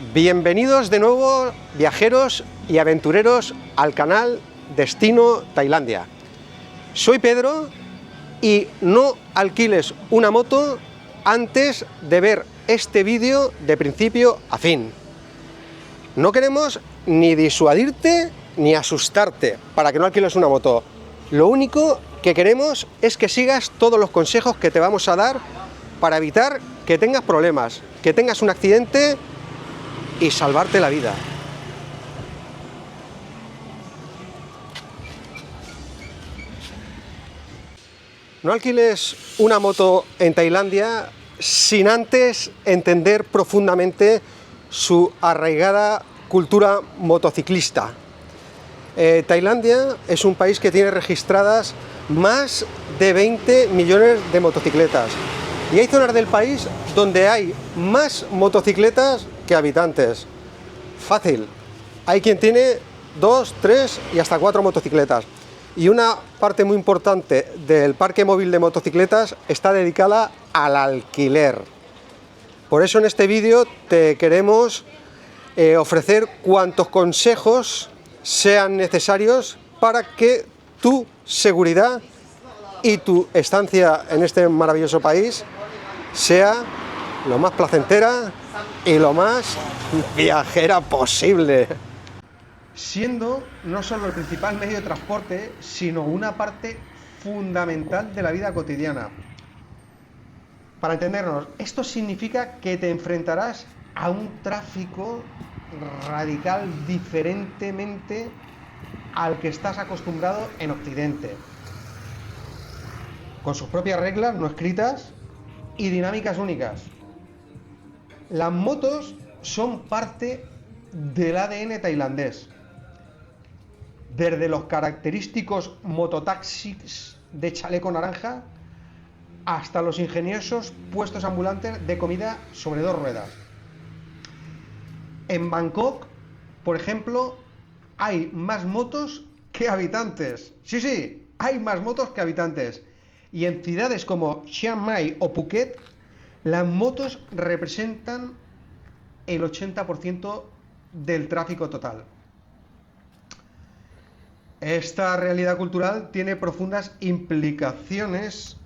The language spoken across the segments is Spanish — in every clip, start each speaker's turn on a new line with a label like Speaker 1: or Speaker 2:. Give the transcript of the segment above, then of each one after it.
Speaker 1: Bienvenidos de nuevo, viajeros y aventureros, al canal Destino Tailandia. Soy Pedro y no alquiles una moto antes de ver este vídeo de principio a fin. No queremos ni disuadirte ni asustarte para que no alquiles una moto. Lo único que queremos es que sigas todos los consejos que te vamos a dar para evitar que tengas problemas, que tengas un accidente y salvarte la vida. No alquiles una moto en Tailandia sin antes entender profundamente su arraigada cultura motociclista. Tailandia es un país que tiene registradas más de 20 millones de motocicletas y hay zonas del país donde hay más motocicletas que habitantes. Fácil. Hay quien tiene 2, 3 y hasta 4 motocicletas. Y una parte muy importante del parque móvil de motocicletas está dedicada al alquiler. Por eso en este vídeo te queremos ofrecer cuantos consejos sean necesarios para que tu seguridad y tu estancia en este maravilloso país sea lo más placentera y lo más viajera posible. Siendo no solo el principal medio de transporte, sino una parte fundamental de la vida cotidiana. Para entendernos, esto significa que te enfrentarás a un tráfico radical diferentemente al que estás acostumbrado en Occidente, con sus propias reglas no escritas y dinámicas únicas. Las motos son parte del ADN tailandés, desde los característicos mototaxis de chaleco naranja hasta los ingeniosos puestos ambulantes de comida sobre 2 ruedas. En Bangkok, por ejemplo, hay más motos que habitantes. Sí, hay más motos que habitantes. Y en ciudades como Chiang Mai o Phuket, las motos representan el 80% del tráfico total. Esta realidad cultural tiene profundas implicaciones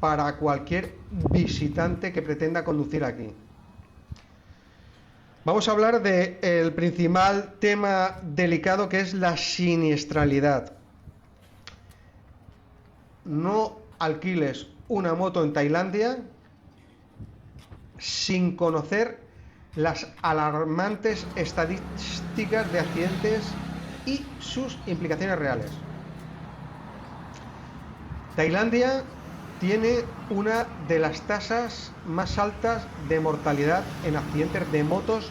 Speaker 1: para cualquier visitante que pretenda conducir aquí. Vamos a hablar del principal tema delicado, que es la siniestralidad. No alquiles una moto en Tailandia sin conocer las alarmantes estadísticas de accidentes y sus implicaciones reales. Tailandia tiene una de las tasas más altas de mortalidad en accidentes de motos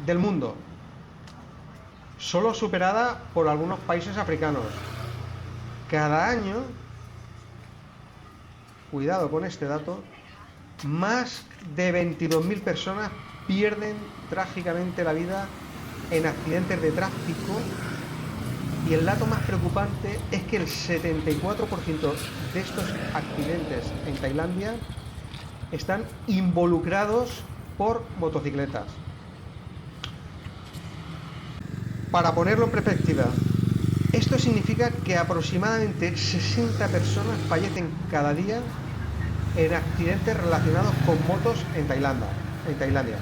Speaker 1: del mundo, solo superada por algunos países africanos. Cada año, cuidado con este dato, más de 22.000 personas pierden trágicamente la vida en accidentes de tráfico, y el dato más preocupante es que el 74% de estos accidentes en Tailandia están involucrados por motocicletas. Para ponerlo en perspectiva, esto significa que aproximadamente 60 personas fallecen cada día en accidentes relacionados con motos en Tailandia.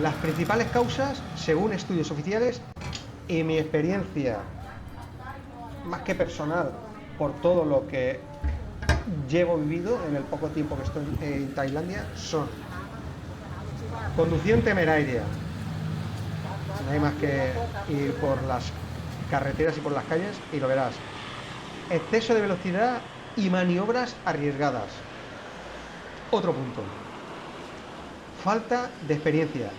Speaker 1: Las principales causas, según estudios oficiales y mi experiencia más que personal, por todo lo que llevo vivido en el poco tiempo que estoy en Tailandia, son conducción temeraria, no hay más que ir por las carreteras y por las calles y lo verás, exceso de velocidad y maniobras arriesgadas. Otro punto: falta de experiencia,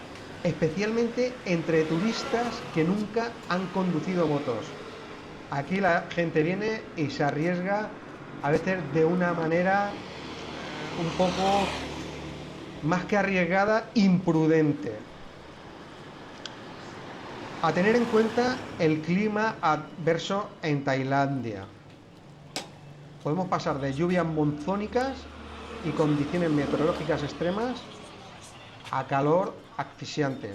Speaker 1: especialmente entre turistas que nunca han conducido motos. Aquí la gente viene y se arriesga, a veces de una manera un poco más que arriesgada, imprudente. A tener en cuenta el clima adverso en Tailandia. Podemos pasar de lluvias monzónicas y condiciones meteorológicas extremas a calor asfixiante.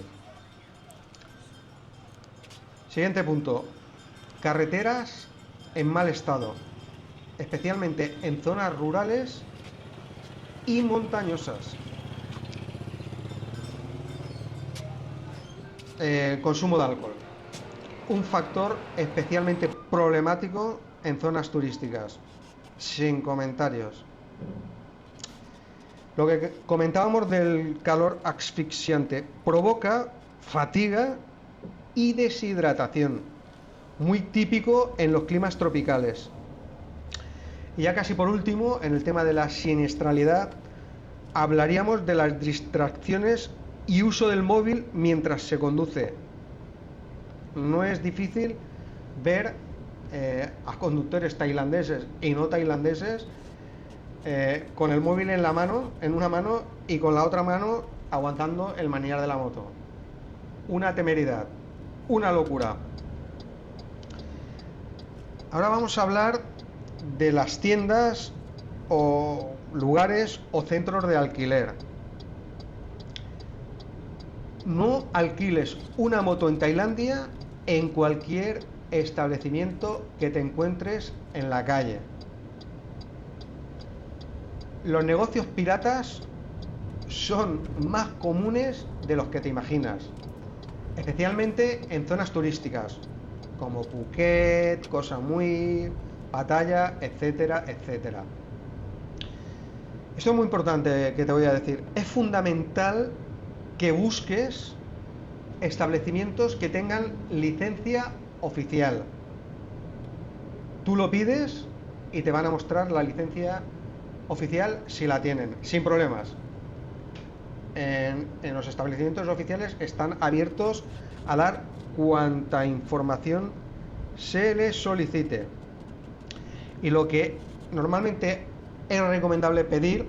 Speaker 1: Siguiente punto, carreteras en mal estado, especialmente en zonas rurales y montañosas. Consumo de alcohol, un factor especialmente problemático en zonas turísticas, sin comentarios. Lo que comentábamos del calor asfixiante provoca fatiga y deshidratación, muy típico en los climas tropicales. Y ya casi por último, en el tema de la siniestralidad, hablaríamos de las distracciones y uso del móvil mientras se conduce. No es difícil ver a conductores tailandeses y no tailandeses con el móvil en la mano, en una mano, y con la otra mano aguantando el manillar de la moto. Una temeridad, una locura. Ahora vamos a hablar de las tiendas o lugares o centros de alquiler. No alquiles una moto en Tailandia en cualquier establecimiento que te encuentres en la calle. Los negocios piratas son más comunes de los que te imaginas, especialmente en zonas turísticas como Phuket, Koh Samui, Pattaya, etcétera, etcétera. Esto es muy importante que te voy a decir. Es fundamental que busques establecimientos que tengan licencia oficial. Tú lo pides y te van a mostrar la licencia oficial si la tienen, sin problemas. En los establecimientos oficiales están abiertos a dar cuanta información se les solicite. Y lo que normalmente es recomendable pedir,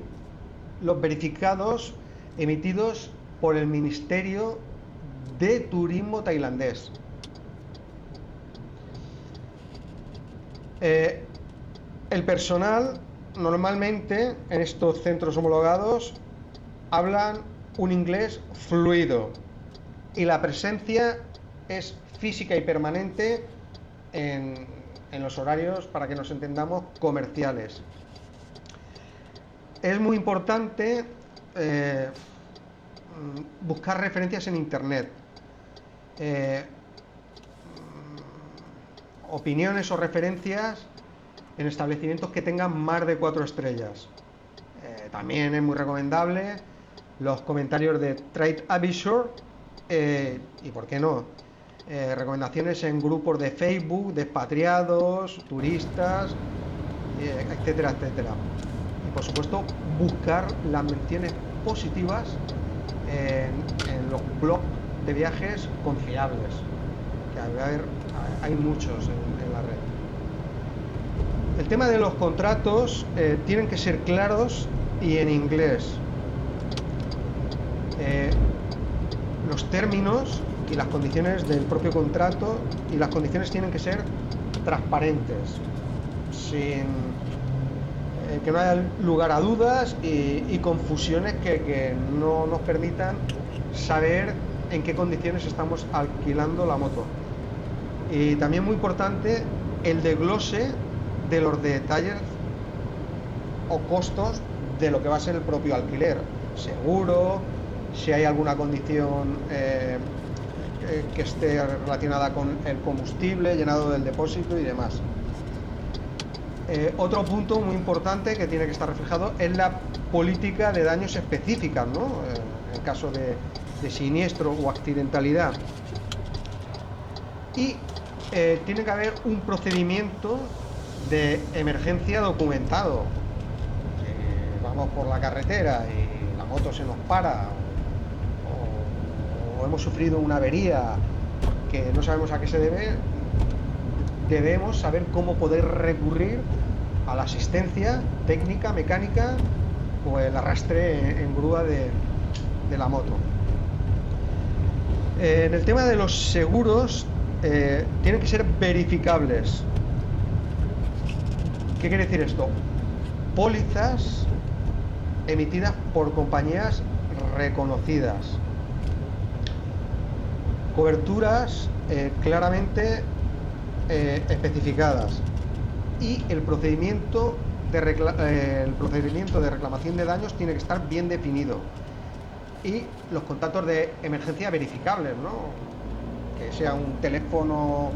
Speaker 1: los verificados emitidos por el Ministerio de Turismo tailandés. El personal normalmente en estos centros homologados hablan un inglés fluido y la presencia es física y permanente en los horarios, para que nos entendamos, comerciales. Es muy importante buscar referencias en internet, opiniones o referencias en establecimientos que tengan más de 4 estrellas. También es muy recomendable los comentarios de TripAdvisor y, ¿por qué no?, recomendaciones en grupos de Facebook de expatriados, turistas, etcétera, etcétera. Y por supuesto buscar las menciones positivas en los blogs de viajes confiables, que hay muchos en la red. El tema de los contratos tienen que ser claros y en inglés. Los términos y las condiciones del propio contrato y las condiciones tienen que ser transparentes, sin que no haya lugar a dudas y confusiones que no nos permitan saber en qué condiciones estamos alquilando la moto. Y también muy importante el desglose de los detalles o costos de lo que va a ser el propio alquiler, seguro, si hay alguna condición que esté relacionada con el combustible, llenado del depósito y demás. Otro punto muy importante que tiene que estar reflejado es la política de daños específicas, ¿no? En caso de siniestro o accidentalidad. Y tiene que haber un procedimiento de emergencia documentado. Vamos por la carretera y la moto se nos para, o hemos sufrido una avería que no sabemos a qué se debe, debemos saber cómo poder recurrir a la asistencia técnica, mecánica o el arrastre en grúa de la moto. En el tema de los seguros, tienen que ser verificables. ¿Qué quiere decir esto? Pólizas emitidas por compañías reconocidas. Coberturas claramente especificadas. Y el procedimiento de reclamación de daños tiene que estar bien definido. Y los contactos de emergencia verificables, ¿no? Que sea un teléfono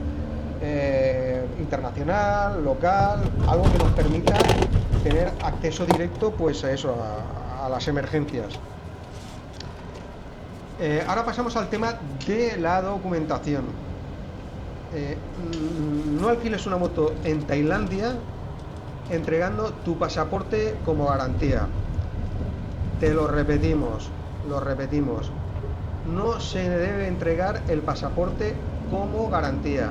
Speaker 1: internacional, local, algo que nos permita tener acceso directo, pues a eso, a las emergencias. Ahora pasamos al tema de la documentación. No alquiles una moto en Tailandia entregando tu pasaporte como garantía. Te lo repetimos. No se debe entregar el pasaporte como garantía.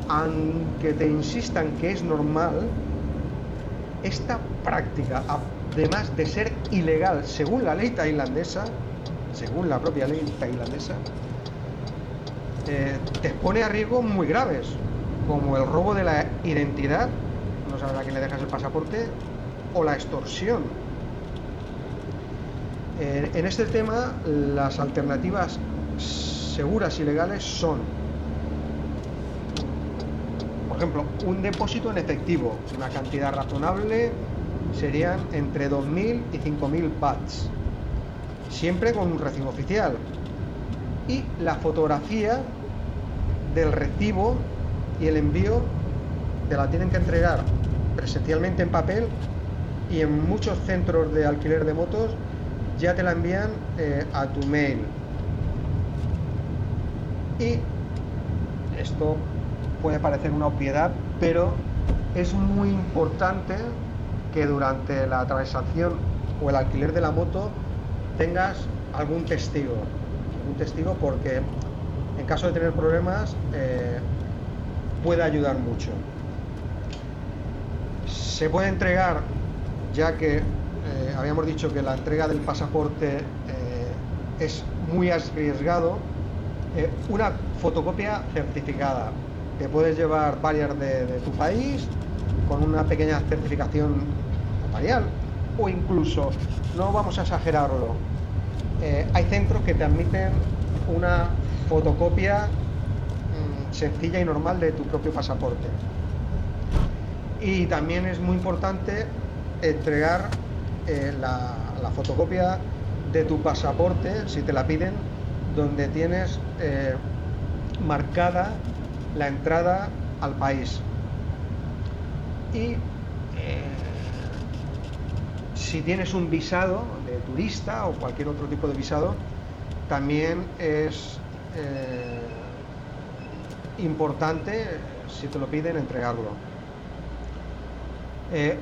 Speaker 1: Aunque te insistan que es normal, esta práctica, además de ser ilegal según la ley tailandesa, según la propia ley tailandesa, te expone a riesgos muy graves, como el robo de la identidad, no sabes a quién le dejas el pasaporte, o la extorsión. En este tema, las alternativas seguras y legales son, por ejemplo, un depósito en efectivo, una cantidad razonable serían entre 2.000 y 5.000 bahts, siempre con un recibo oficial, y la fotografía del recibo y el envío te la tienen que entregar presencialmente en papel, y en muchos centros de alquiler de motos ya te la envían a tu mail. Y esto puede parecer una obviedad, pero es muy importante que durante la transacción o el alquiler de la moto tengas algún testigo, porque en caso de tener problemas puede ayudar mucho. Se puede entregar, ya que habíamos dicho que la entrega del pasaporte es muy arriesgado, una fotocopia certificada. Te puedes llevar varias de tu país con una pequeña certificación notarial, o incluso, no vamos a exagerarlo, hay centros que te admiten una fotocopia sencilla y normal de tu propio pasaporte. Y también es muy importante entregar la fotocopia de tu pasaporte, si te la piden, donde tienes marcada la entrada al país. Y si tienes un visado de turista o cualquier otro tipo de visado, también es importante, si te lo piden, entregarlo.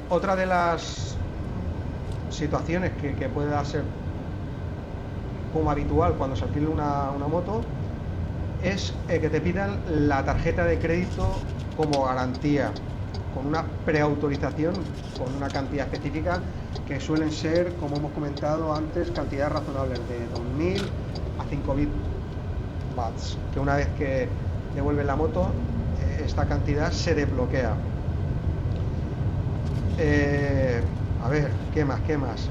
Speaker 1: Otra de las situaciones que puede ser como habitual cuando se alquila una moto es que te pidan la tarjeta de crédito como garantía, con una preautorización, con una cantidad específica, que suelen ser, como hemos comentado antes, cantidades razonables de 2.000 a 5.000 bahts, que una vez que devuelven la moto, esta cantidad se desbloquea. A ver, ¿qué más?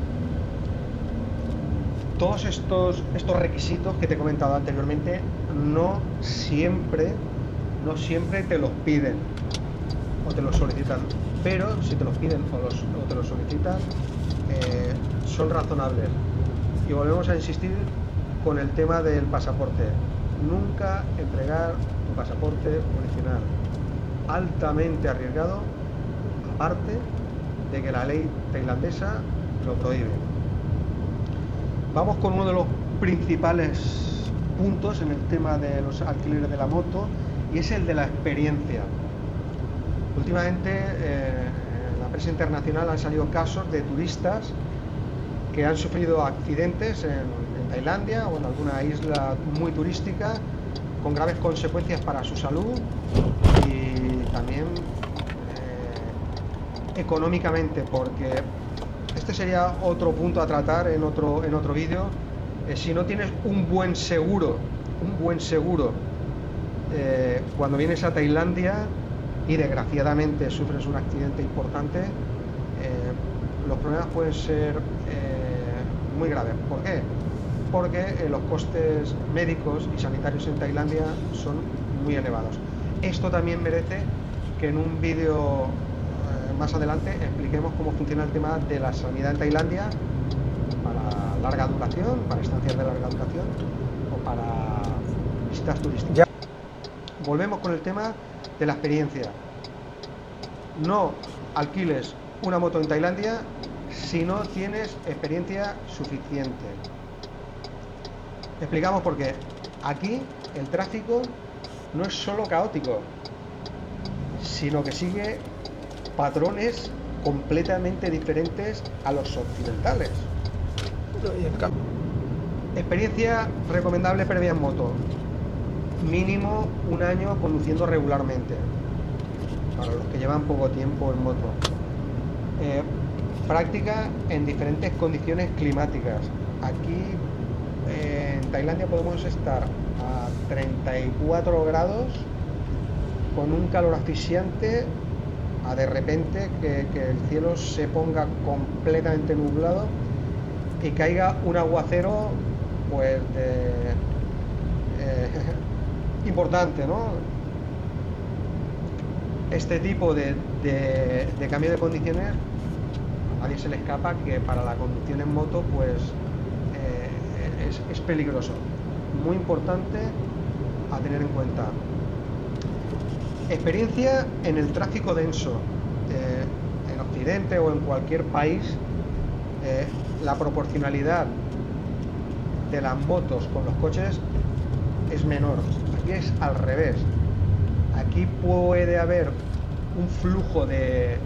Speaker 1: Todos estos requisitos que te he comentado anteriormente no siempre te los piden o te los solicitan, pero si te los piden o te los solicitan, son razonables. Y volvemos a insistir con el tema del pasaporte. Nunca entregar tu pasaporte original. Altamente arriesgado, aparte de que la ley tailandesa lo prohíbe. Vamos con uno de los principales puntos en el tema de los alquileres de la moto, y es el de la experiencia. Últimamente en la prensa internacional han salido casos de turistas que han sufrido accidentes en Tailandia o en alguna isla muy turística, con graves consecuencias para su salud y también económicamente, porque este sería otro punto a tratar en otro vídeo. Si no tienes un buen seguro cuando vienes a Tailandia y desgraciadamente sufres un accidente importante, los problemas pueden ser muy graves. ¿Por qué? porque los costes médicos y sanitarios en Tailandia son muy elevados. Esto también merece que en un vídeo más adelante expliquemos cómo funciona el tema de la sanidad en Tailandia para larga duración, para estancias de larga duración o para visitas turísticas. Ya. Volvemos con el tema de la experiencia. No alquiles una moto en Tailandia si no tienes experiencia suficiente. Explicamos por qué. Aquí el tráfico no es solo caótico, sino que sigue patrones completamente diferentes a los occidentales. Experiencia recomendable previa en moto. Mínimo un año conduciendo regularmente, para los que llevan poco tiempo en moto. Práctica en diferentes condiciones climáticas. Aquí en Tailandia podemos estar a 34 grados con un calor asfixiante, a de repente que el cielo se ponga completamente nublado y caiga un aguacero pues importante, ¿no? Este tipo de cambio de condiciones a nadie se le escapa que para la conducción en moto pues es peligroso, muy importante a tener en cuenta. Experiencia en el tráfico denso. En Occidente o en cualquier país la proporcionalidad de las motos con los coches es menor. Aquí es al revés. Aquí puede haber un flujo de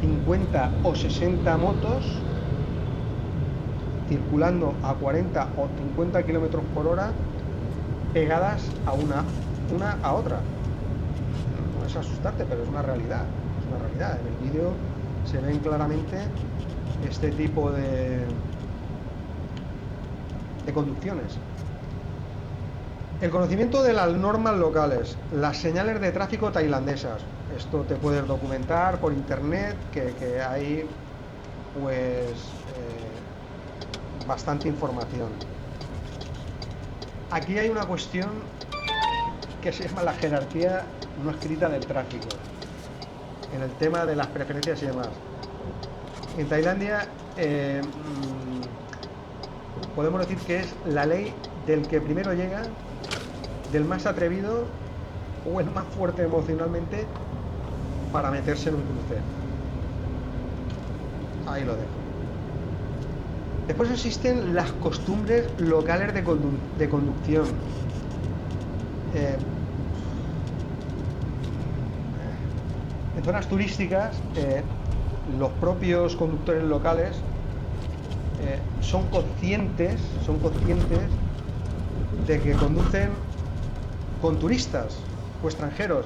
Speaker 1: 50 o 60 motos circulando a 40 o 50 kilómetros por hora pegadas a una a otra. No es asustarte, pero es una realidad. Es una realidad. En el vídeo se ven claramente este tipo de conducciones. El conocimiento de las normas locales, las señales de tráfico tailandesas. Esto te puedes documentar por internet, que hay pues bastante información. Aquí hay una cuestión que se llama la jerarquía no escrita del tráfico, en el tema de las preferencias y demás. En Tailandia podemos decir que es la ley del que primero llega, del más atrevido o el más fuerte emocionalmente para meterse en un cruce. Ahí lo dejo. Después existen las costumbres locales de conducción. En zonas turísticas, los propios conductores locales son conscientes de que conducen con turistas o extranjeros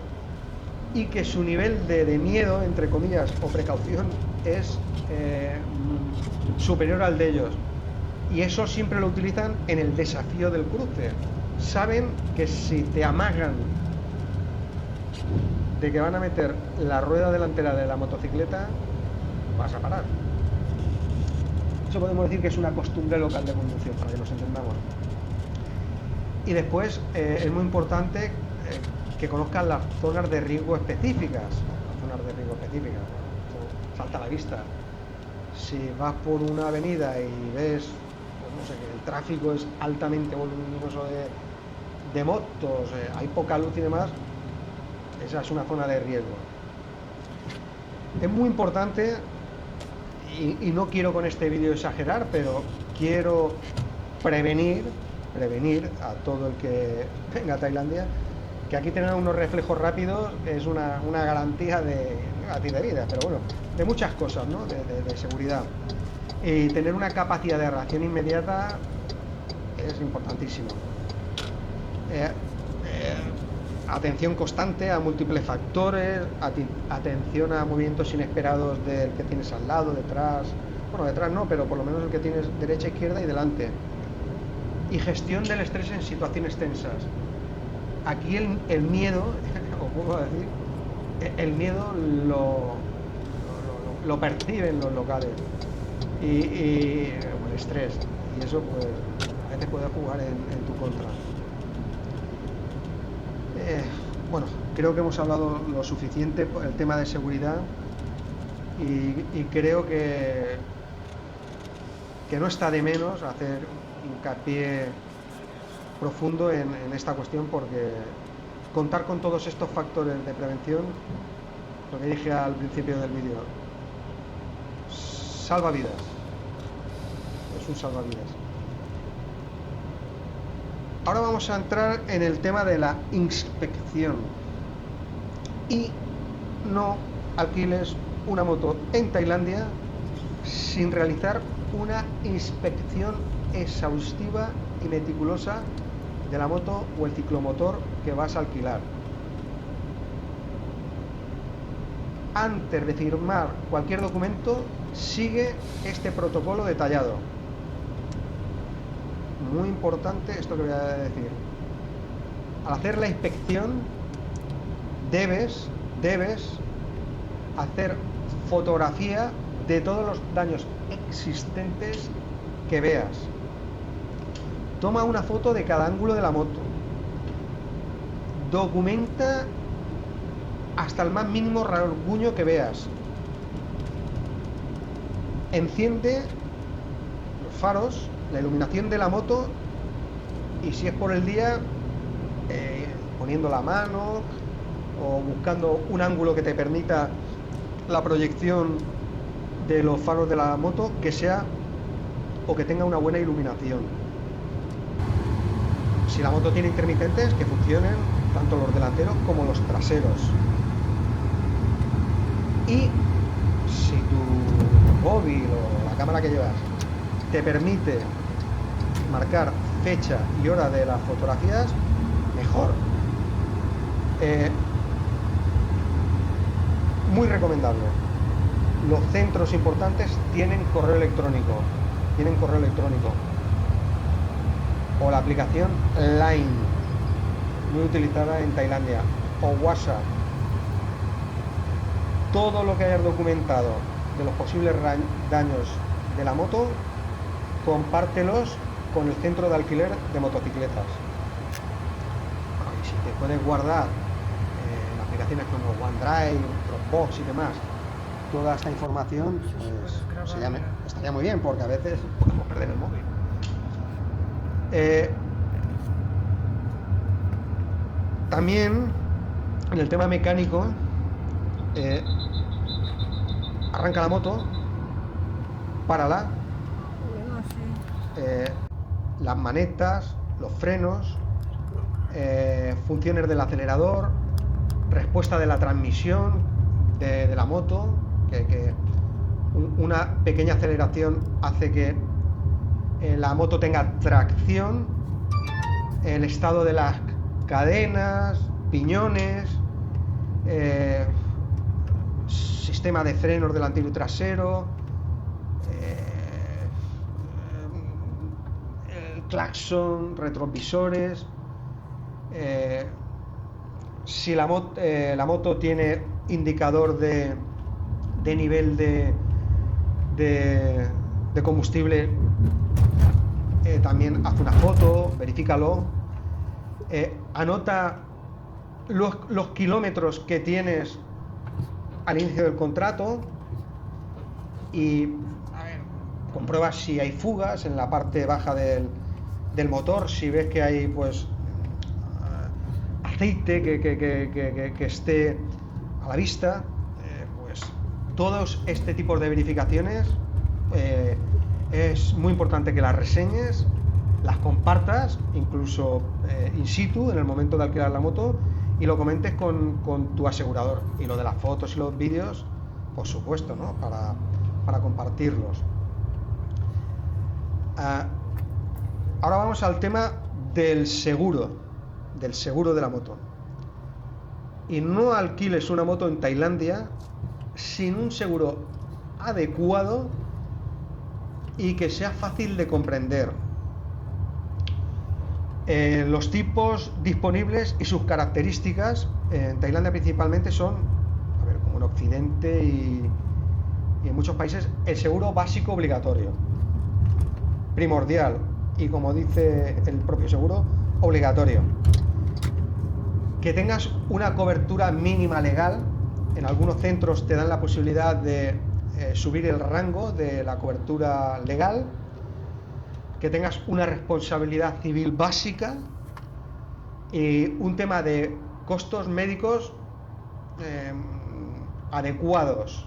Speaker 1: y que su nivel de miedo, entre comillas, o precaución es superior al de ellos, y eso siempre lo utilizan en el desafío del cruce. Saben que si te amagan de que van a meter la rueda delantera de la motocicleta, vas a parar. Eso podemos decir que es una costumbre local de conducción, para que nos entendamos. Y después es muy importante que conozcan las zonas de riesgo específicas. Las zonas de riesgo específicas, salta a la vista. Si vas por una avenida y ves, pues no sé, que el tráfico es altamente voluminoso de motos, hay poca luz y demás, esa es una zona de riesgo. Es muy importante, y no quiero con este vídeo exagerar, pero quiero prevenir a todo el que venga a Tailandia, que aquí tener unos reflejos rápidos es una garantía de vida, pero bueno, de muchas cosas, ¿no? de seguridad. Y tener una capacidad de reacción inmediata es importantísimo. Atención constante a múltiples factores, atención a movimientos inesperados del que tienes al lado, detrás, bueno, detrás no, pero por lo menos el que tienes derecha, izquierda y delante. Y gestión del estrés en situaciones tensas. Aquí el miedo, os puedo decir, el miedo lo perciben los locales, y el estrés, y eso pues veces puede jugar en tu contra. Bueno, creo que hemos hablado lo suficiente por el tema de seguridad y creo que no está de menos hacer hincapié profundo en esta cuestión, porque contar con todos estos factores de prevención, lo que dije al principio del vídeo, salva vidas, es un salvavidas. Ahora vamos a entrar en el tema de la inspección. Y no alquiles una moto en Tailandia sin realizar una inspección exhaustiva y meticulosa de la moto o el ciclomotor que vas a alquilar. Antes de firmar cualquier documento, sigue este protocolo detallado. Muy importante esto que voy a decir. Al hacer la inspección, debes hacer fotografía de todos los daños existentes que veas. Toma una foto de cada ángulo de la moto. Documenta hasta el más mínimo rasguño que veas. Enciende los faros, la iluminación de la moto, y si es por el día, poniendo la mano o buscando un ángulo que te permita la proyección de los faros de la moto que sea o que tenga una buena iluminación. Si la moto tiene intermitentes, que funcionen tanto los delanteros como los traseros. Y si tu móvil o la cámara que llevas te permite marcar fecha y hora de las fotografías, mejor. Muy recomendable. Los centros importantes tienen correo electrónico. O la aplicación Line, muy utilizada en Tailandia, o WhatsApp. Todo lo que hayas documentado de los posibles daños de la moto, compártelos con el centro de alquiler de motocicletas. Y si te puedes guardar en aplicaciones como OneDrive, Dropbox y demás, toda esta información, pues estaría muy bien, porque a veces podemos perder el móvil. También en el tema mecánico, arranca la moto, párala, las manetas, los frenos, funciones del acelerador, respuesta de la transmisión de la moto, que una pequeña aceleración hace que la moto tenga tracción, el estado de las cadenas, piñones, sistema de frenos delantero y trasero, el claxon, retrovisores. Si la moto tiene indicador de nivel de combustible, también haz una foto, verifícalo, anota los kilómetros que tienes al inicio del contrato y comprueba si hay fugas en la parte baja del motor. Si ves que hay pues aceite que esté a la vista, pues todos este tipo de verificaciones es muy importante que las reseñes, las compartas, incluso in situ, en el momento de alquilar la moto, y lo comentes con tu asegurador. Y lo de las fotos y los vídeos, por supuesto, ¿no? Para compartirlos. Ahora vamos al tema del seguro de la moto. Y no alquiles una moto en Tailandia sin un seguro adecuado y que sea fácil de comprender. Los tipos disponibles y sus características en Tailandia principalmente son, como en Occidente y en muchos países, el seguro básico obligatorio, primordial, y, como dice el propio seguro, obligatorio. Que tengas una cobertura mínima legal. En algunos centros te dan la posibilidad de subir el rango de la cobertura legal. Que tengas una responsabilidad civil básica y un tema de costos médicos adecuados,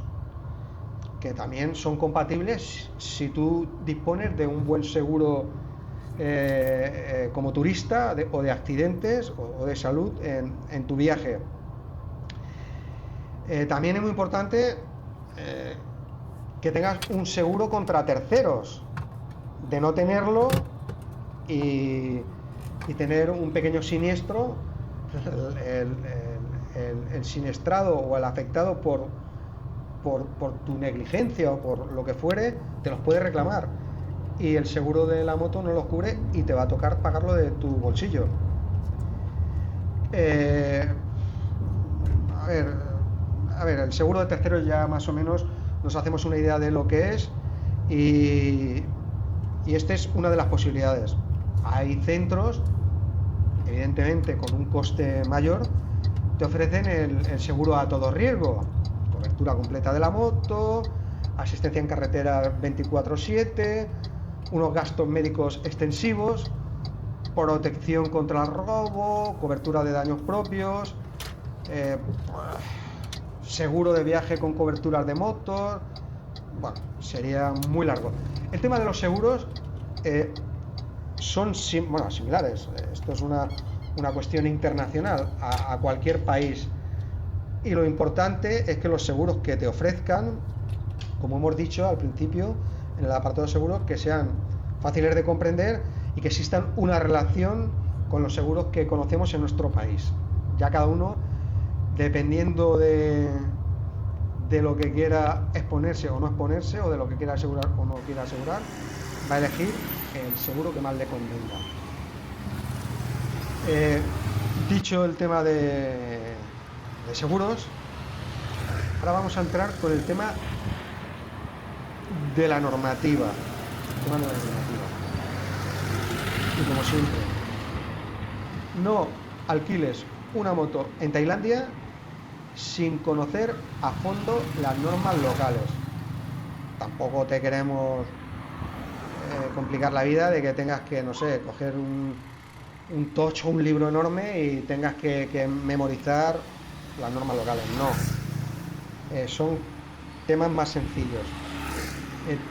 Speaker 1: que también son compatibles si tú dispones de un buen seguro como turista o de accidentes o de salud en tu viaje. También es muy importante que tengas un seguro contra terceros. De no tenerlo y tener un pequeño siniestro, el siniestrado o el afectado por tu negligencia o por lo que fuere, te los puede reclamar, y el seguro de la moto no los cubre y te va a tocar pagarlo de tu bolsillo. A ver, el seguro de terceros ya más o menos nos hacemos una idea de lo que es, y esta es una de las posibilidades. Hay centros, evidentemente con un coste mayor, te ofrecen el seguro a todo riesgo, cobertura completa de la moto, asistencia en carretera 24/7, unos gastos médicos extensivos, protección contra el robo, cobertura de daños propios, seguro de viaje con coberturas de motos. Bueno, sería muy largo. El tema de los seguros son similares. Esto es una cuestión internacional a cualquier país, y lo importante es que los seguros que te ofrezcan, como hemos dicho al principio en el apartado de seguros, que sean fáciles de comprender y que existan una relación con los seguros que conocemos en nuestro país. Ya cada uno, dependiendo de lo que quiera exponerse o no exponerse, o de lo que quiera asegurar o no quiera asegurar, va a elegir el seguro que más le convenga. Dicho el tema de seguros, ahora vamos a entrar con el tema de la normativa. Y como siempre, no alquiles una moto en Tailandia sin conocer a fondo las normas locales. Tampoco te queremos complicar la vida de que tengas que, no sé, coger un tocho, un libro enorme y tengas que memorizar las normas locales. No, son temas más sencillos.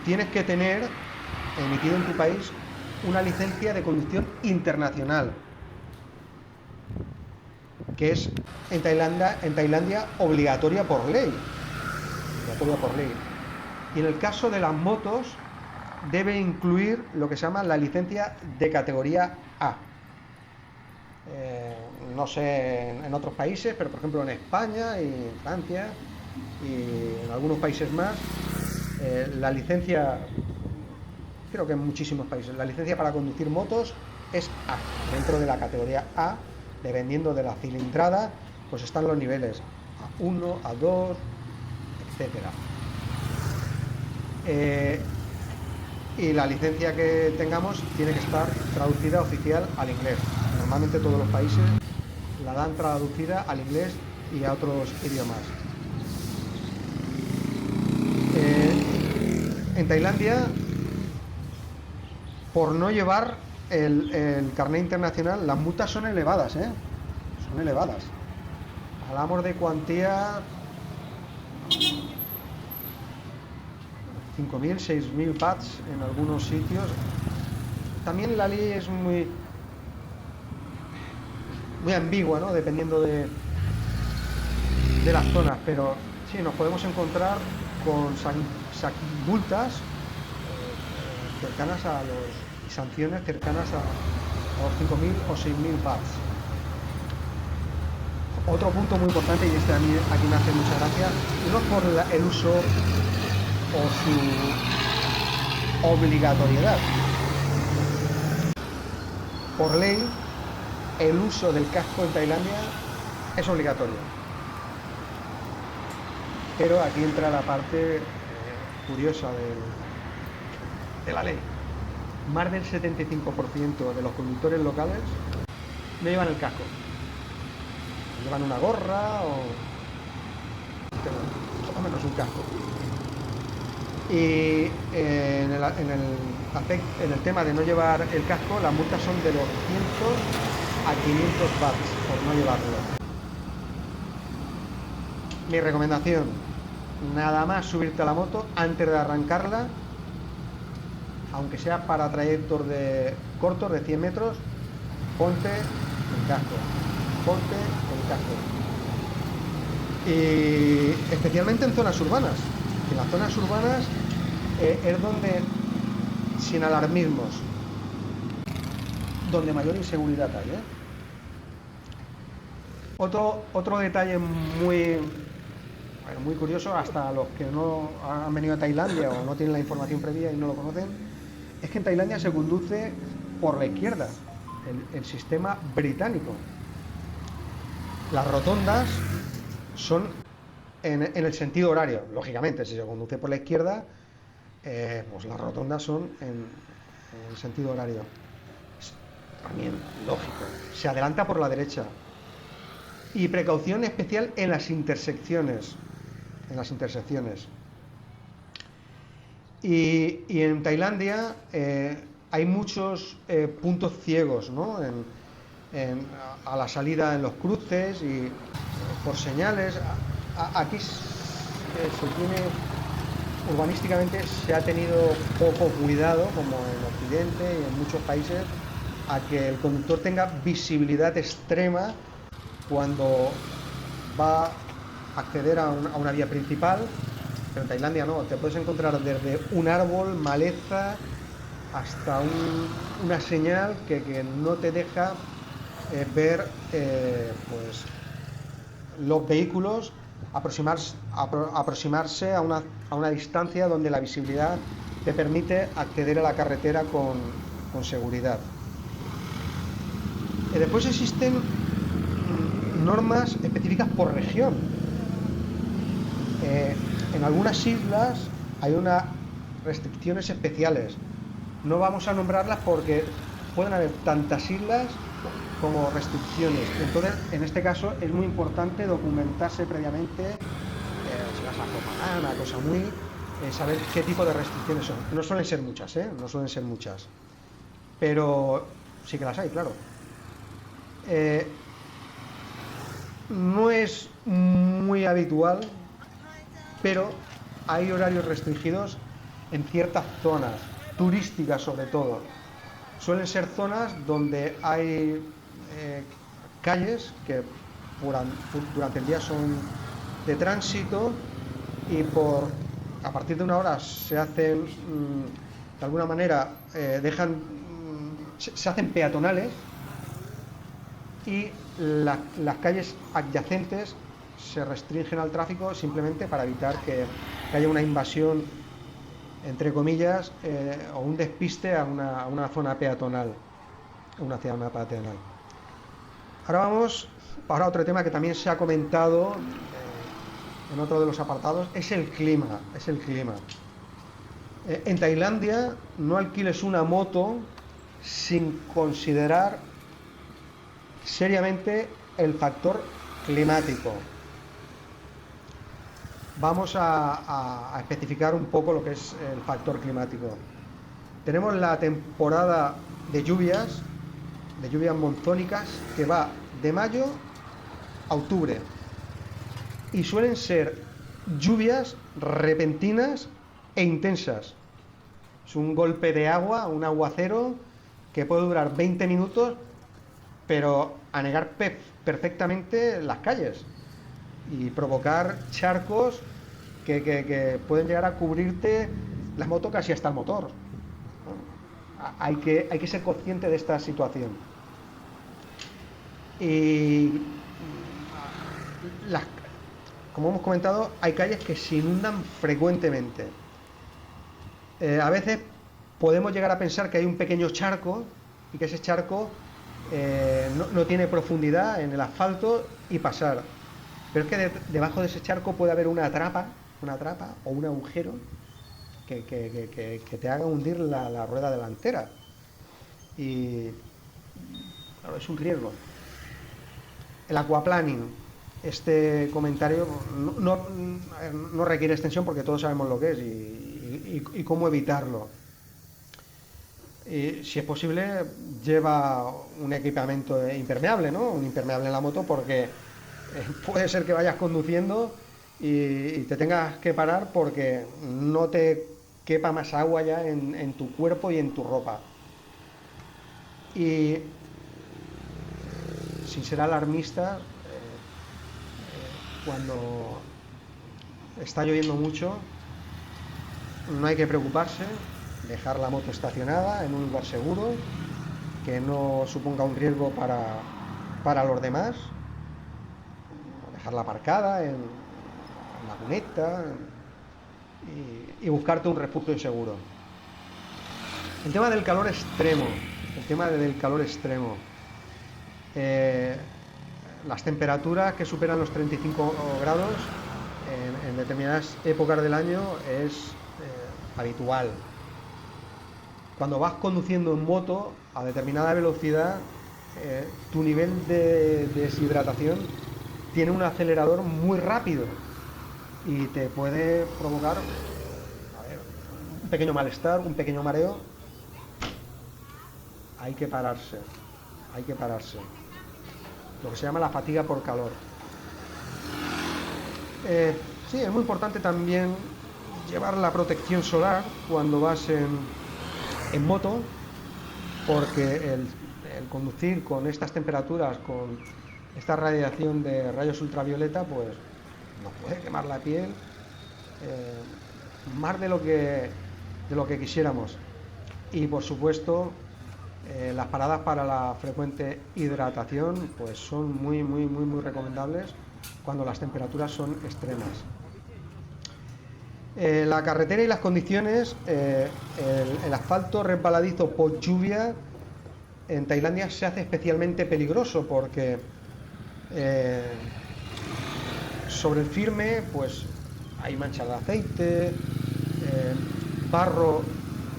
Speaker 1: Tienes que tener emitido en tu país una licencia de conducción internacional, que es en Tailandia obligatoria por ley. Y en el caso de las motos debe incluir lo que se llama la licencia de categoría A. No sé en otros países, pero por ejemplo en España y en Francia y en algunos países más, la licencia, creo que en muchísimos países, la licencia para conducir motos es A. Dentro de la categoría A, dependiendo de la cilindrada, pues están los niveles A1, A2, etcétera. Y la licencia que tengamos tiene que estar traducida oficial al inglés. Normalmente todos los países la dan traducida al inglés y a otros idiomas. En Tailandia, por no llevar el carnet internacional, las multas son elevadas, son elevadas. Hablamos de cuantía 5.000, 6.000 bahts en algunos sitios. También la ley es muy ambigua, ¿no? Dependiendo de las zonas, pero sí, nos podemos encontrar con multas cercanas a y sanciones cercanas a los 5.000 o 6.000 bahts. Otro punto muy importante, y este a mí aquí me hace mucha gracia, no por el uso o su obligatoriedad. Por ley, el uso del casco en Tailandia es obligatorio. Pero aquí entra la parte curiosa de la ley. más del 75% de los conductores locales no llevan el casco. Llevan una gorra o menos un casco. Y en el tema de no llevar el casco, las multas son de los 100 a 500 bahts por no llevarlo. Mi recomendación, nada más subirte a la moto antes de arrancarla, aunque sea para trayectos cortos de 100 metros, ponte el casco, ponte el casco. Y especialmente en zonas urbanas. En las zonas urbanas es donde, sin alarmismos, donde mayor inseguridad hay, ¿eh? Otro detalle muy curioso, hasta los que no han venido a Tailandia o no tienen la información previa y no lo conocen, es que en Tailandia se conduce por la izquierda, el sistema británico. Las rotondas son en el sentido horario, lógicamente, si se conduce por la izquierda, pues las rotondas son en el sentido horario. Es también lógico. Se adelanta por la derecha. Y precaución especial en las intersecciones. Y en Tailandia hay muchos puntos ciegos, ¿no? A la salida en los cruces y por señales. Aquí urbanísticamente se ha tenido poco cuidado, como en Occidente y en muchos países, a que el conductor tenga visibilidad extrema cuando va a acceder a una vía principal. Pero en Tailandia no, te puedes encontrar desde un árbol, maleza, hasta una señal que no te deja ver pues los vehículos aproximarse a una distancia donde la visibilidad te permite acceder a la carretera con seguridad. Después existen normas específicas por región. En algunas islas hay unas restricciones especiales. No vamos a nombrarlas porque pueden haber tantas islas como restricciones. Entonces, en este caso es muy importante documentarse previamente, si vas a Copanán, una cosa muy, saber qué tipo de restricciones son. No suelen ser muchas, no suelen ser muchas, pero sí que las hay, claro. No es muy habitual, pero hay horarios restringidos en ciertas zonas, turísticas sobre todo. Suelen ser zonas donde hay calles que durante el día son de tránsito y a partir de una hora se hacen, de alguna manera, se hacen peatonales, y las calles adyacentes se restringen al tráfico simplemente para evitar que haya una invasión, entre comillas, o un despiste a una zona peatonal, Ahora vamos a otro tema que también se ha comentado en otro de los apartados, es el clima. En Tailandia no alquiles una moto sin considerar seriamente el factor climático. Vamos a especificar un poco lo que es el factor climático. Tenemos la temporada de lluvias monzónicas, que va de mayo a octubre, y suelen ser lluvias repentinas e intensas. Es un golpe de agua, un aguacero que puede durar 20 minutos, pero anegar perfectamente las calles y provocar charcos que pueden llegar a cubrirte la moto casi hasta el motor. Hay que ser consciente de esta situación. Y como hemos comentado, hay calles que se inundan frecuentemente. A veces podemos llegar a pensar que hay un pequeño charco y que ese charco no tiene profundidad en el asfalto y pasar. Pero es que debajo de ese charco puede haber una trapa o un agujero que te haga hundir la rueda delantera. y claro, es un riesgo. El aquaplaning, este comentario no requiere extensión porque todos sabemos lo que es y cómo evitarlo. Y, si es posible, lleva un equipamiento impermeable, ¿no? Un impermeable en la moto, porque puede ser que vayas conduciendo y te tengas que parar porque no te quepa más agua ya en tu cuerpo y en tu ropa. Y sin ser alarmista, cuando está lloviendo mucho, no hay que preocuparse, dejar la moto estacionada en un lugar seguro, que no suponga un riesgo para los demás, dejarla aparcada en la cuneta y buscarte un refugio seguro. El tema del calor extremo, las temperaturas que superan los 35 grados en determinadas épocas del año es habitual. Cuando vas conduciendo en moto a determinada velocidad, tu nivel de deshidratación tiene un acelerador muy rápido y te puede provocar un pequeño malestar, un pequeño mareo. Hay que pararse. Lo que se llama la fatiga por calor. Sí, es muy importante también llevar la protección solar cuando vas en moto, porque el conducir con estas temperaturas, con esta radiación de rayos ultravioleta, pues nos puede quemar la piel más de lo que quisiéramos. Y por supuesto, las paradas para la frecuente hidratación pues son muy recomendables cuando las temperaturas son extremas. La carretera y las condiciones, el asfalto resbaladizo por lluvia en Tailandia se hace especialmente peligroso porque sobre el firme pues hay manchas de aceite, barro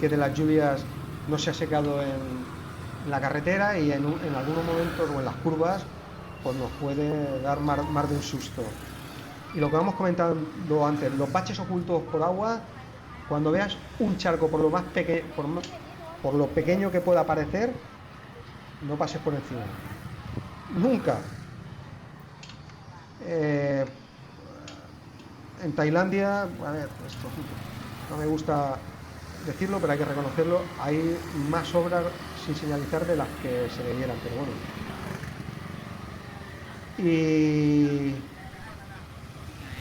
Speaker 1: que de las lluvias no se ha secado en la carretera y en algunos momentos o en las curvas pues nos puede dar más de un susto. Y lo que vamos comentando antes, los baches ocultos por agua, cuando veas un charco por lo pequeño que pueda parecer, no pases por encima. Nunca. En Tailandia, a ver, esto no me gusta decirlo, pero hay que reconocerlo, hay más obras sin señalizar de las que se debieran, pero bueno. Y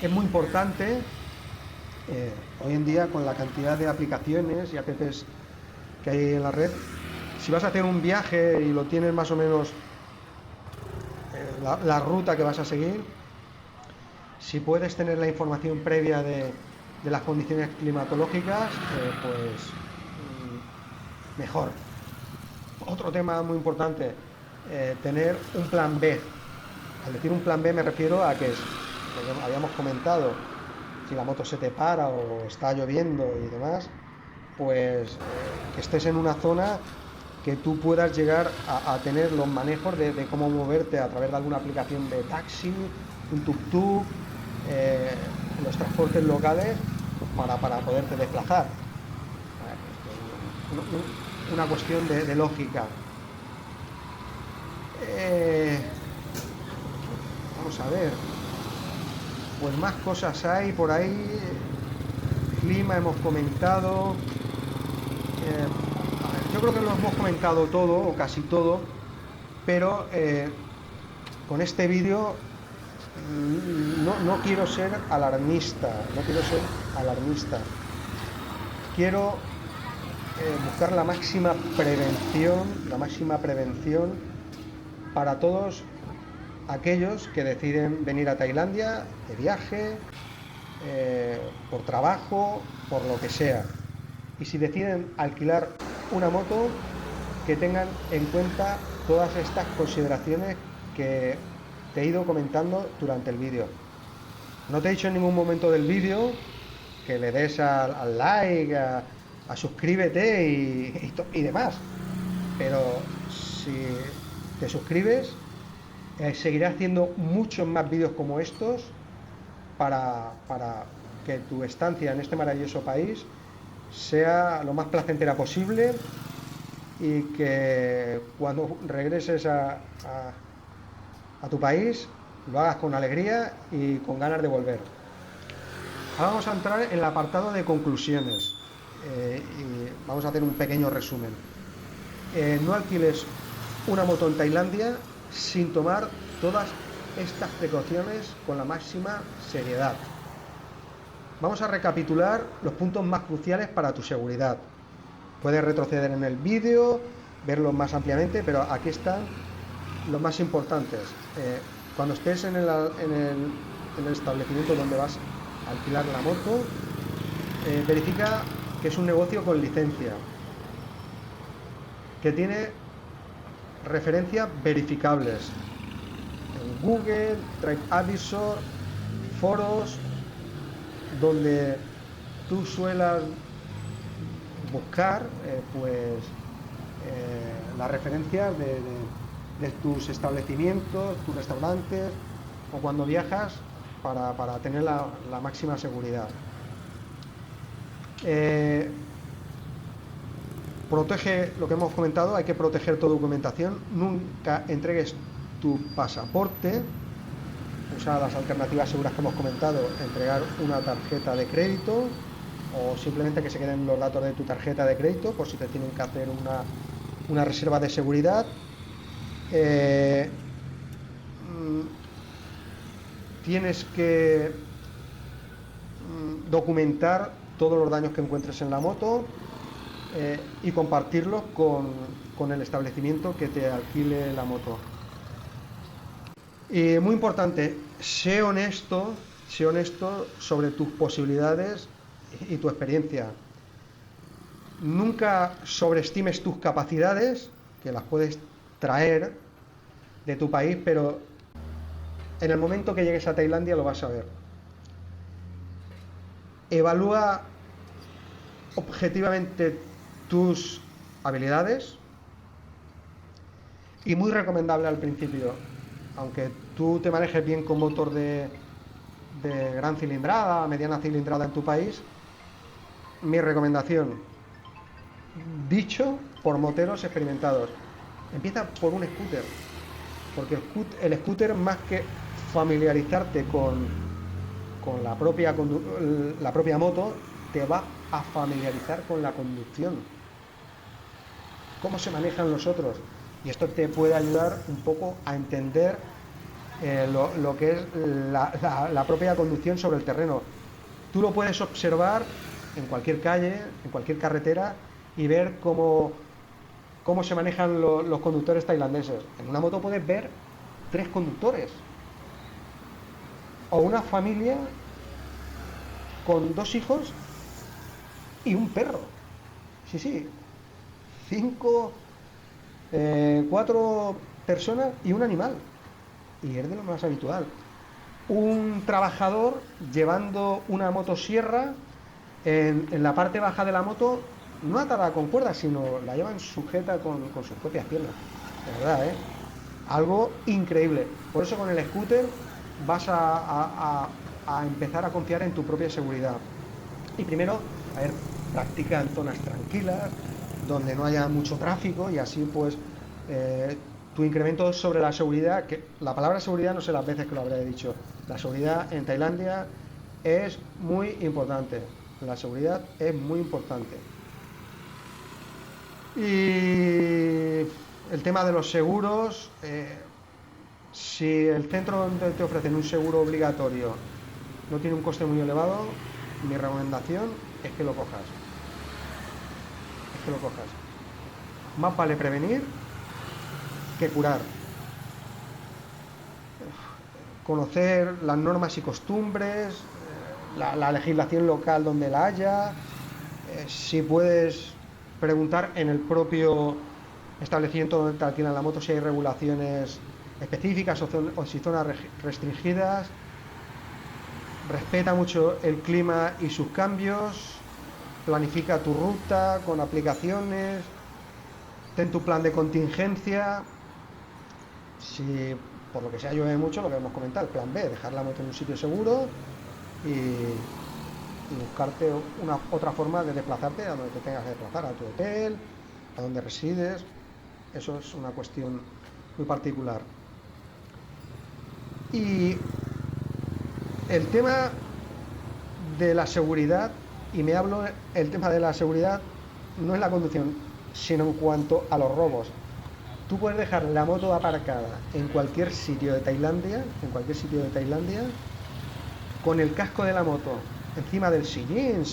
Speaker 1: es muy importante hoy en día, con la cantidad de aplicaciones y apps que hay en la red, si vas a hacer un viaje y lo tienes más o menos la ruta que vas a seguir, si puedes tener la información previa de las condiciones climatológicas, pues mejor. Otro tema muy importante, tener un plan B. Al decir un plan B me refiero a que, como habíamos comentado, si la moto se te para o está lloviendo y demás, pues que estés en una zona que tú puedas llegar a tener los manejos de cómo moverte a través de alguna aplicación de taxi, un tuk-tuk, los transportes locales para poderte desplazar. Una cuestión de lógica. Vamos a ver, pues más cosas hay por ahí. Clima hemos comentado. Yo creo que lo hemos comentado todo o casi todo, pero con este vídeo no quiero ser alarmista, quiero buscar la máxima prevención para todos aquellos que deciden venir a Tailandia de viaje, por trabajo, por lo que sea. Y si deciden alquilar una moto, que tengan en cuenta todas estas consideraciones que te he ido comentando durante el vídeo. No te he dicho en ningún momento del vídeo que le des al like, a suscríbete y demás. pero si te suscribes, seguiré haciendo muchos más vídeos como estos para que tu estancia en este maravilloso país sea lo más placentera posible y que cuando regreses a tu país lo hagas con alegría y con ganas de volver. Ahora vamos a entrar en el apartado de conclusiones y vamos a hacer un pequeño resumen. No alquiles una moto en Tailandia sin tomar todas estas precauciones con la máxima seriedad. Vamos a recapitular los puntos más cruciales para tu seguridad. Puedes retroceder en el vídeo, verlos más ampliamente, pero aquí están los más importantes. Cuando estés en el establecimiento donde vas a alquilar la moto, verifica que es un negocio con licencia, que tiene referencias verificables en Google, TripAdvisor, foros donde tú suelas buscar las referencias de tus establecimientos, tus restaurantes o cuando viajas para tener la máxima seguridad. Protege lo que hemos comentado, hay que proteger tu documentación, nunca entregues tu pasaporte, usa las alternativas seguras que hemos comentado, entregar una tarjeta de crédito o simplemente que se queden los datos de tu tarjeta de crédito por si te tienen que hacer una reserva de seguridad. Tienes que documentar todos los daños que encuentres en la moto y compartirlos con el establecimiento que te alquile la moto. Y muy importante, sé honesto sobre tus posibilidades y tu experiencia. Nunca sobreestimes tus capacidades, que las puedes traer de tu país, pero en el momento que llegues a Tailandia lo vas a ver. Evalúa objetivamente tus habilidades y muy recomendable al principio, aunque tú te manejes bien con motor de gran cilindrada, mediana cilindrada en tu país, mi recomendación, dicho por moteros experimentados, empieza por un scooter, porque el scooter, más que familiarizarte con la propia moto, te va a familiarizar con la conducción, cómo se manejan los otros, y esto te puede ayudar un poco a entender lo que es la propia conducción sobre el terreno. Tú lo puedes observar en cualquier calle, en cualquier carretera, y ver cómo se manejan los conductores tailandeses. En una moto puedes ver 3 conductores o una familia con 2 hijos y un perro. Sí, 4 personas y un animal, y es de lo más habitual. Un trabajador llevando una motosierra en la parte baja de la moto, no atada con cuerdas, sino la llevan sujeta con sus propias piernas. De verdad, algo increíble. Por eso con el scooter vas a empezar a confiar en tu propia seguridad. Y primero, practica en zonas tranquilas, donde no haya mucho tráfico, y así pues tu incremento sobre la seguridad, que la palabra seguridad no sé las veces que lo habré dicho, la seguridad en Tailandia es muy importante, la seguridad es muy importante. Y el tema de los seguros, si el centro donde te ofrecen un seguro obligatorio no tiene un coste muy elevado, mi recomendación es que lo cojas. Más vale prevenir que curar. Conocer las normas y costumbres, la legislación local donde la haya, si puedes preguntar en el propio establecimiento donde te alquilan la moto si hay regulaciones específicas o si zonas restringidas. Respeta mucho el clima y sus cambios, planifica tu ruta con aplicaciones, ten tu plan de contingencia. Si por lo que sea llueve mucho, lo que hemos comentado, el plan B, dejar la moto en un sitio seguro y buscarte otra forma de desplazarte a donde te tengas que desplazar, a tu hotel, a donde resides. Eso es una cuestión muy particular. Y el tema de la seguridad, y me hablo el tema de la seguridad no en la conducción, sino en cuanto a los robos. Tú puedes dejar la moto aparcada en cualquier sitio de Tailandia, con el casco de la moto encima del sillín,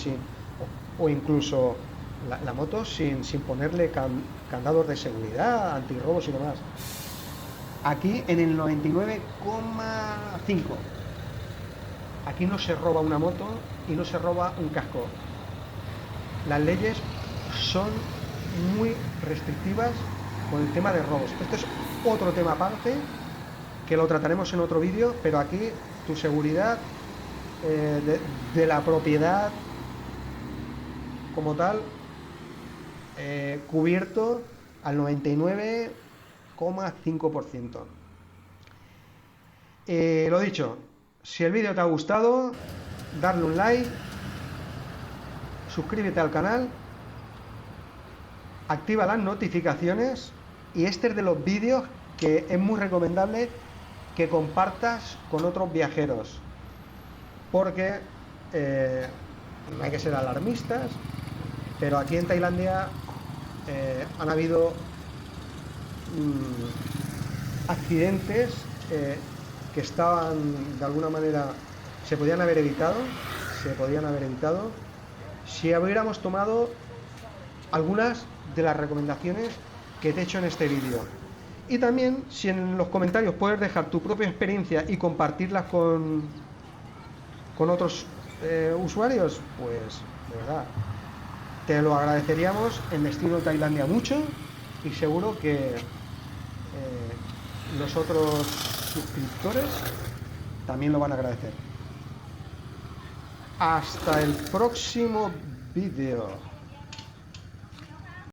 Speaker 1: o incluso la moto sin ponerle candados de seguridad, antirrobos y demás. Aquí en el 99,5. Aquí no se roba una moto y no se roba un casco. Las leyes son muy restrictivas con el tema de robos. Esto es otro tema aparte que lo trataremos en otro vídeo, pero aquí tu seguridad de la propiedad como tal, cubierto al 99,5%. Lo dicho, si el vídeo te ha gustado, darle un like, suscríbete al canal, activa las notificaciones, y este es de los vídeos que es muy recomendable que compartas con otros viajeros, porque no hay que ser alarmistas, pero aquí en Tailandia han habido accidentes que estaban, de alguna manera, se podían haber evitado si hubiéramos tomado algunas de las recomendaciones que te he hecho en este vídeo. Y también, si en los comentarios puedes dejar tu propia experiencia y compartirlas con otros usuarios, pues de verdad te lo agradeceríamos en Destino Tailandia mucho, y seguro que los otros suscriptores también lo van a agradecer. Hasta el próximo vídeo.